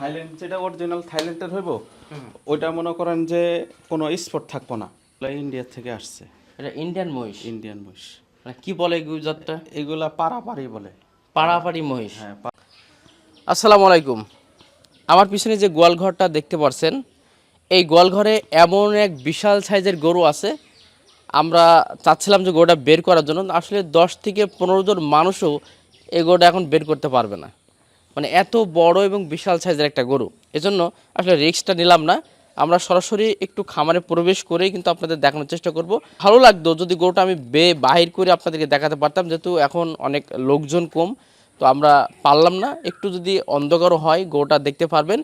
Thailand যেটা original থাইল্যান্ডের হইব ওইটা মনে করেন যে কোনো স্পট থাকবো না, ইন্ডিয়া থেকে আসছে। এটা ইন্ডিয়ান মহিষ। ইন্ডিয়ান মহিষ। মানে কি বলে এই জাতটা? এগুলা পাড়াপাড়ি বলে। পাড়াপাড়ি মহিষ। হ্যাঁ। আসসালামু আলাইকুম। আমার পিছনে যে গোয়ালঘরটা দেখতে পাচ্ছেন, এই গোয়ালঘরে এমন এক বিশাল সাইজের গরু আছে। আমরা চাচ্ছিলাম যে গরুটা বের করার জন্য, আসলে 10 থেকে 15 জন মানুষও এই গরুটা এখন বের করতে পারবে না। মানে এত বড় এবং বিশাল সাইজের একটা গরু, এজন্য আসলে রিস্কটা নিলাম না। আমরা সরাসরি একটু খামারে প্রবেশ করেই কিন্তু আপনাদের দেখানোর চেষ্টা করব। ভালো লাগতো যদি গরুটা আমি বাহির করে আপনাদেরকে দেখাতে পারতাম, যেহেতু এখন অনেক লোকজন কম, তো আমরা পারলাম না। একটু যদি অন্ধকারও হয় গরুটা দেখতে পারবেন।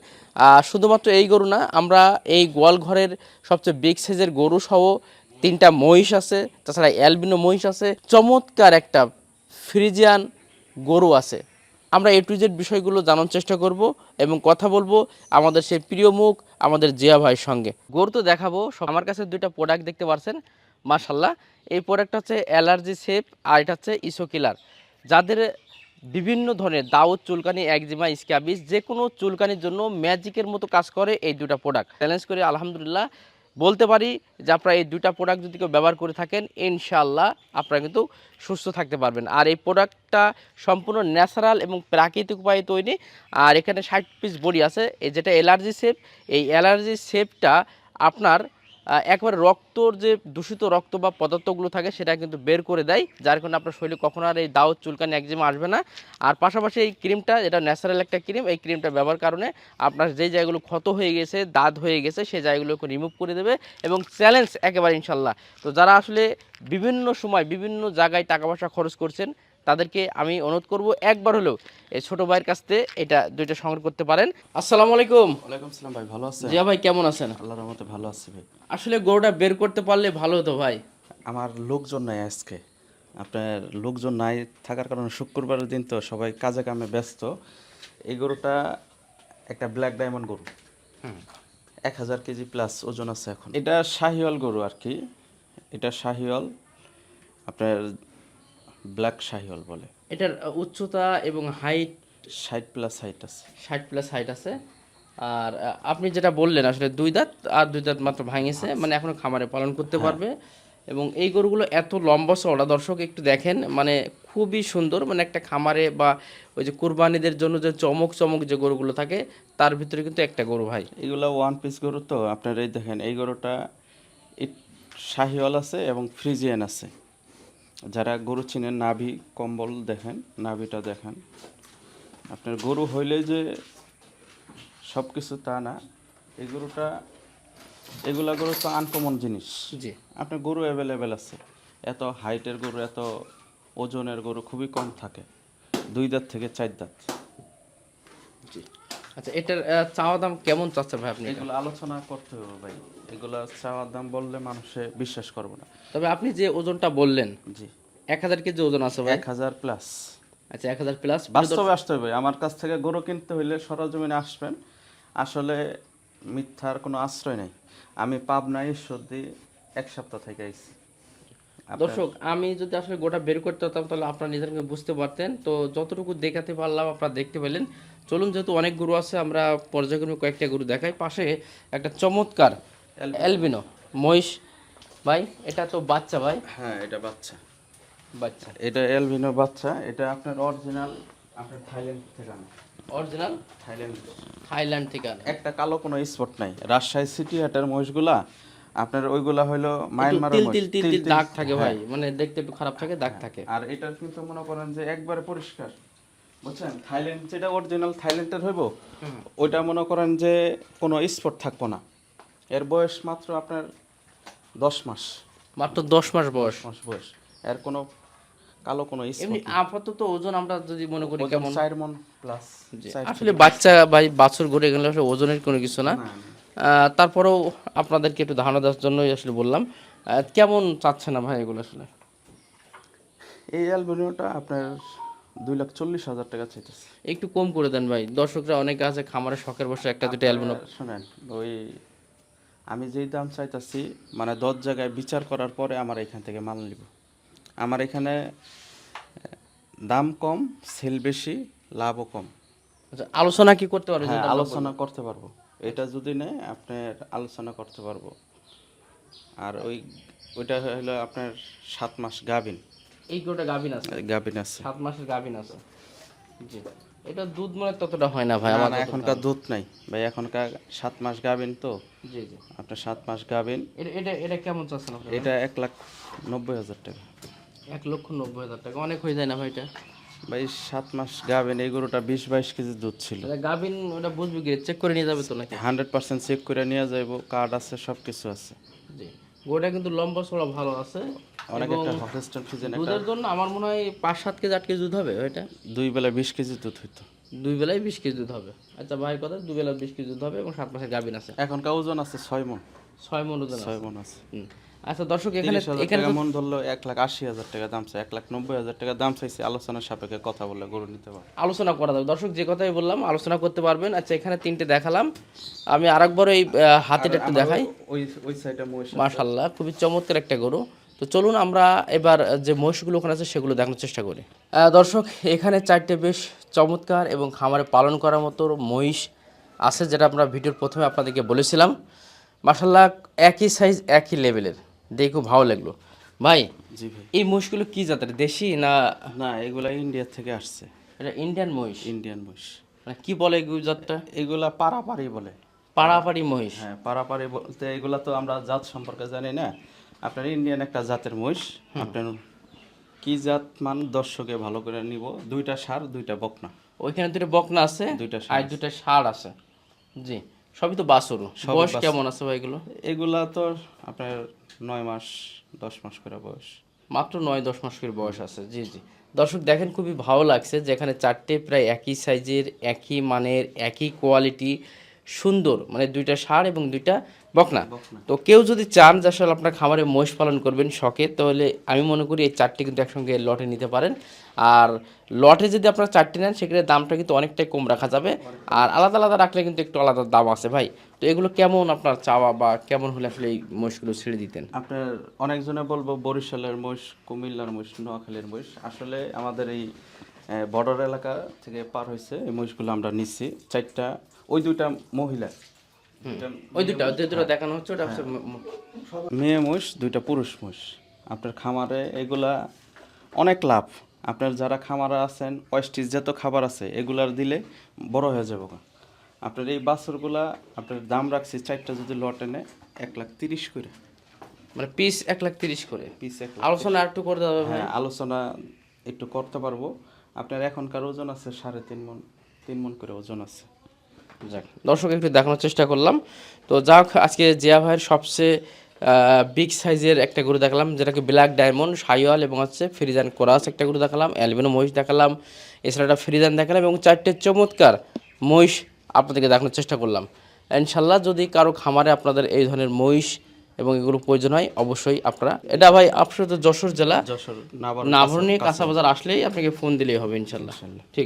শুধুমাত্র এই গরু না, আমরা এই গোয়াল ঘরের সবচেয়ে বিগ সাইজের গরু সহ 3টা মহিষ আছে, তাছাড়া অ্যালবিনো মহিষ আছে, চমৎকার একটা ফ্রিজিয়ান গরু আছে। আমরা A to Z বিষয়গুলো জানার চেষ্টা করব এবং কথা বলবো আমাদের সেই প্রিয় মুখ আমাদের জিয়া ভাইয়ের সঙ্গে। গরু তো দেখাবো। আমার কাছে 2টা প্রোডাক্ট দেখতে পাচ্ছেন, মাশাল্লাহ। এই প্রোডাক্টটা হচ্ছে অ্যালার্জি সেফ, আর এটা হচ্ছে ইসো কিলার। যাদের বিভিন্ন ধরনের দাউদ, চুলকানি, একজিমা, স্ক্যাবিস, যে কোনো চুলকানির জন্য ম্যাজিকের মতো কাজ করে এই 2টা প্রোডাক্ট। চ্যালেঞ্জ করে আলহামদুলিল্লাহ বলতে পারি যে আপনারা এই 2টা প্রোডাক্ট যদি কেউ ব্যবহার করে থাকেন, ইনশাআল্লাহ আপনারা কিন্তু সুস্থ থাকতে পারবেন। আর এই প্রোডাক্টটা সম্পূর্ণ ন্যাচারাল এবং প্রাকৃতিক উপায়ে তৈরি। আর এখানে 60 পিস বড়ি আছে, এই যেটা অ্যালার্জি সেফ। এই অ্যালার্জি সেফটা আপনার একবারে রক্তর যে দূষিত রক্ত বা পদার্থগুলো থাকে সেটা কিন্তু বের করে দেয়, যার কারণে আপনার শরীরে কখনো আর এই দাউদ, চুলকানি, একজিমা আসবে না। আর পাশাপাশি এই ক্রিমটা, এটা ন্যাচারাল একটা ক্রিম, এই ক্রিমটা ব্যবহার কারণে আপনার যে জায়গাগুলো ক্ষত হয়ে গেছে, দাঁত হয়ে গেছে, সেই জায়গাগুলোকে রিমুভ করে দেবে এবং চ্যালেঞ্জ একেবারে ইনশাল্লাহ। তো যারা আসলে বিভিন্ন সময় বিভিন্ন জায়গায় টাকা পয়সা খরচ করছেন, তাদেরকে আমি অনুরোধ করব একবার হলেও এই ছোটো ভাইয়ের কাছ থেকে এটা 2টা সংগ্রহ করতে পারেন। আসসালামু আলাইকুম। ওয়ালাইকুম আসসালাম ভাই, ভালো আছেন? জিয়া ভাই কেমন আছেন? আল্লাহর রহমতে ভালো আছি ভাই। আসলে গরুটা বের করতে পারলে ভালো হতো ভাই। আমার লোকজন নাই আজকে, আপনার লোকজন নাই থাকার কারণে শুক্রবারের দিন তো সবাই কাজে কামে ব্যস্ত। এই গরুটা একটা ব্ল্যাক ডায়মন্ড গরু, 1000 কেজি প্লাস ওজন আছে এখন। এটা শাহিওয়াল গরু আর কি, এটা শাহিওয়াল, আপনার ব্ল্যাক শাহিওয়াল বলে। এটার উচ্চতা এবং হাইট 60 প্লাস হাইট আছে। 60 প্লাস হাইট আছে। আর আপনি যেটা বললেন আসলে 2 দাঁত, আর 2 দাঁত মাত্র ভাঙিছে, মানে এখনো খামারে পালন করতে পারবে। এবং এই গরুগুলো এত লম্বা চওড়া, দর্শক একটু দেখেন, মানে খুবই সুন্দর। মানে একটা খামারে বা ওই যে কুরবানিদের জন্য যে চমক চমক যে গরুগুলো থাকে, তার ভিতরে কিন্তু একটা গরু ভাই। এগুলো ওয়ান পিস গরু, তো আপনার এই দেখেন এই গরুটা শাহিওয়াল আছে এবং ফ্রিজিয়ান আছে। যারা গরু চিনেন, নাভি কম্বল দেখেন, নাভিটা দেখেন। আপনার গরু হইলে যে সব কিছু তা না। এই গরুটা, এগুলা গরু তো আনকমন জিনিস। জি, আপনার গরু অ্যাভেলেবেল আছে, এত হাইটের গরু, এত ওজনের গরু খুবই কম থাকে, 2 দাঁত থেকে 4 দাঁত। জি। আচ্ছা, এটার চাওয়া দাম কেমন চাচ্ছে ভাই আপনি? এগুলো আলোচনা করতে হবে ভাই, এগুলো চাওয়ার দাম বললে মানুষে বিশ্বাস করবে না। তবে আপনি যে ওজনটা বললেন, জি, 1000 কেজি ওজন আছে ভাই। 1000 প্লাস। আচ্ছা, 1000 প্লাস। বাস্তবে আসতে হবে, আমার কাছ থেকে গরু কিনতে হইলে সরজমিনে আসবেন। আসলে মিথ্যার কোনো আশ্রয় নেই। আমি পাবনায় সর্দি 1 সপ্তাহ থেকে আইছি। দর্শক, আমি যদি আসলে গোটা বের করতে হতাম তাহলে আপনারা নিজেকে বুঝতে পারতেন। তো যতটুকু দেখাতে পারলাম আপনারা দেখতে পেলেন। চলুন, যেহেতু অনেক গরু আছে, আমরা পর্যায়ক্রমে কয়েকটা গরু দেখাই। পাশে একটা চমৎকার অ্যালবিনো মহিষ ভাই, এটা তো বাচ্চা ভাই। হ্যাঁ, এটা বাচ্চা। বাচ্চা, এটা এলভিনো বাচ্চা। এটা আপনার অরিজিনাল, আপনার থাইল্যান্ড থেকে আনা। অরিজিনাল থাইল্যান্ড, থাইল্যান্ড থেকে আনা। একটা কালো কোনো স্পট নাই। রাজশাহী সিটি হাটের মহিষগুলা আপনার ওইগুলা হইলো মায়ানমারের তিল মহিষ, তিল তিল তিল দাগ থাকে ভাই, মানে দেখতে একটু খারাপ থাকে, দাগ থাকে। আর এটার কিন্তু মনে করেন যে একবারে পরিষ্কার, বুঝছেন? থাইল্যান্ড যেটা অরিজিনাল থাইল্যান্ডের হইব, ওইটা মনে করেন যে কোনো স্পট থাকবো না। এর বয়স মাত্র আপনার 10 মাস। মাত্র 10 মাস বয়স। বয়স। এর কোনো কালো কোনো এমনি স্পট আপাতত ওজন আমরা যদি মনে করি কেমন? 4 মণ প্লাস। আসলে বাচ্চা ভাই, বাছুর ঘুরে গেলে আসলে ওজনের কোনো কিছু না। তারপরেও আপনাদেরকে একটু ধারণা দেওয়ার জন্যই আসলে বললাম। কেমন চাচ্ছে না ভাই এগুলো আসলে? এই অ্যালবিনোটা আপনার 2,40,000 টাকা চাইতেছে। একটু কম করে দেন ভাই, দর্শকরা অনেকে আছে খামারে শখের বসে একটা দুটো অ্যালবিনো। শুনেন, ওই আমি যেই দাম চাইতেছি, মানে 10 জায়গায় বিচার করার পরে আমার এখান থেকে মাল নিব। আমার এখানে দাম কম, সেল বেশি, লাভও কম। আচ্ছা, আলোচনা কি করতে পারবে? হ্যাঁ যেটা আমরা আলোচনা করতে পারবো, এটা যদি নেয় আপনার আলোচনা করতে পারবো। আর ওইটা হলো আপনার 7 মাস গাভিন, এই গরুটা গাভিন আছে, গাভিন আছে। 7 মাসের গাভিন আছে। জি, এটা দুধ মনে হয় ততটা হয় না ভাই না আমার না যতটা এখনকার জানা। দুধ নাই ভাই, এখনকার 7 মাস গাভিন তো, জি জি। আপনার 7 মাস গাভিন। এটা এটা এটা কেমন চাচ্ছেন আপনারা? এটা 1,90,000 টাকা 1,90,000 টাকা অনেক হয়ে যায় না ভাই এটা? ভাই। 7 মাস গাভিন, এই গরুটা 20-22 কেজি দুধ ছিল। এটা গাভিন ওটা বুঝবি কি, চেক করে নিয়ে যাবে তো নাকি? 100% চেক করে নিয়ে যাইব, কার্ড আছে, সব কিছু আছে। জি, গরুটা কিন্তু লম্বা চড়া ভালো আছে। অনেক এবং একটা হলস্টাইন ফ্রিজিয়ান, একটা দুধের জন্য আমার মনে হয় 5-7 কেজি 8 কেজি দুধ হবে এটা। 2 বেলা 20 কেজি দুধ হইতো। 2 বেলায় 20 কেজি দুধ হবে। আচ্ছা ভাই কথা, 2 বেলা 20 কেজি দুধ হবে এবং 7 মাসের গাভিন আছে। এখনকার ওজন আছে 6 মণ। 6 মণ ওজন আছে। 6 মণ আছে। হুম। আচ্ছা দর্শক, এখানে 30,000 এখানে টাকা তো মন ধরলো, 1,80,000 টাকা দাম চাই, 1,90,000 টাকা দাম চাইছে। আলোচনার সাপেক্ষে কথা বললে গরু নিতে পারবে। আলোচনা করা যাবে। দর্শক যে কথাই বললাম আলোচনা করতে পারবেন। আচ্ছা এখানে 3টে দেখালাম, আমি আরেকবার এই হাতিটা একটু দেখাই। ওই সাইডে মহিষ আছে। মাশাআল্লাহ, খুবই চমৎকার একটা গরু। তো চলুন আমরা এবার যে মহিষগুলো ওখানে আছে সেগুলো দেখানোর চেষ্টা করি। দর্শক, এখানে 4টে বেশ চমৎকার এবং খামারে পালন করার মতো মহিষ আছে, যেটা আমরা ভিডিওর প্রথমে আপনাদেরকে বলেছিলাম। মাশাআল্লাহ, একই সাইজ একই লেভেলের, দেখে খুব ভালো লাগলো। ভাই জি ভাই। এই মহিষগুলো কি জাতের, দেশি না? না এগুলা ইন্ডিয়া থেকে আসছে, এটা ইন্ডিয়ান মহিষ? ইন্ডিয়ান মহিষ। মানে কি বলে এই জাতটা? এগুলা পারাপারি বলে। পাড়াপাড়ি মহিষ? হ্যাঁ পারাপারি বলতে এগুলা তো আমরা জাত সম্পর্কে জানি না। আপনার ইন্ডিয়ান একটা জাতের মহিষ। আপনার কি জাত মান দর্শকে ভালো করে নিব। 2টা ষাঁড় 2টা বকনা। ওইখানে 2টা বকনা আছে, 2টা আর 2টা ষাঁড় আছে। জি, সবই তো বাছুর। বয়স কেমন আছে ভাই এগুলো? এগুলা তো আপনার 9 মাস 10 মাস করে বয়স। মাত্র 9-10 মাস করে বয়স আছে। জি জি। দর্শক দেখেন, খুবই ভালো লাগছে যে এখানে 4টে প্রায় একই সাইজের, একই মানের, একই কোয়ালিটি, সুন্দর, মানে 2টা ষাঁড় এবং 2টা বকনা। তো কেউ যদি চান যে আসলে আপনার খামারে মহিষ পালন করবেন শখে, তাহলে আমি মনে করি এই 4টে কিন্তু একসঙ্গে লটে নিতে পারেন। আর লটে যদি আপনারা 4টে নেন সেক্ষেত্রে দামটা কিন্তু অনেকটাই কম রাখা যাবে, আর আলাদা আলাদা রাখলে কিন্তু একটু আলাদা দাম আছে ভাই। তো এগুলো কেমন আপনার চাওয়া, বা কেমন হলে আসলে এই মহিষগুলো ছেড়ে দিতেন? আপনার অনেকজনে বলবো বরিশালের মহিষ, কুমিল্লার মহিষ, নোয়াখালীর মহিষ। আসলে আমাদের এই বর্ডার এলাকা থেকে পার হয়েছে এই মহিষগুলো আমরা নিচ্ছি। 4টা, ওই 2টা মহিলা, ওই দুটো দেখানো হচ্ছে ওটা হচ্ছে মেয়ে মহিষ, 2টা পুরুষ মহিষ। আপনার খামারে এগুলা অনেক লাভ। আপনার যারা খামারে আছেন, অস্টিস যত খাবার আছে এগুলার দিলে বড় হয়ে যাবে। আপনার এই বাছুরগুলা আপনার দাম রাখছি 4টা যদি লটে নেয় 1,30,000 করে মানে পিস 1,30,000 করে। পিস। আলোচনা একটু করে দেওয়া যাবে? হ্যাঁ আলোচনা একটু করতে পারবো। আপনার এখনকার ওজন আছে 3.5 মণ, 3 মণ করে ওজন আছে। যাক, দর্শক একটু দেখানোর চেষ্টা করলাম। তো যাক, আজকে জিয়া ভাইয়ের সবচেয়ে বিগ সাইজের একটা গরু দেখালাম, যেটাকে ব্ল্যাক ডায়মন্ড, সাইওয়াল এবং হচ্ছে ফ্রিজান কোরাস একটা গরু দেখালাম, অ্যালবিনো মহিষ দেখালাম, এছাড়া একটা ফ্রিজান দেখালাম এবং 4টে চমৎকার মহিষ আপনাদেরকে দেখানোর চেষ্টা করলাম। ইনশাল্লাহ যদি কারো খামারে আপনাদের এই ধরনের মহিষ এবং এগুলো প্রয়োজন হয়, অবশ্যই আপনারা, এটা ভাই আপনার তো যশোর জেলা যশোর নাভরণী কাঁচা বাজার আসলেই আপনাকে ফোন দিলেই হবে ইনশাল্লাহ। ঠিক।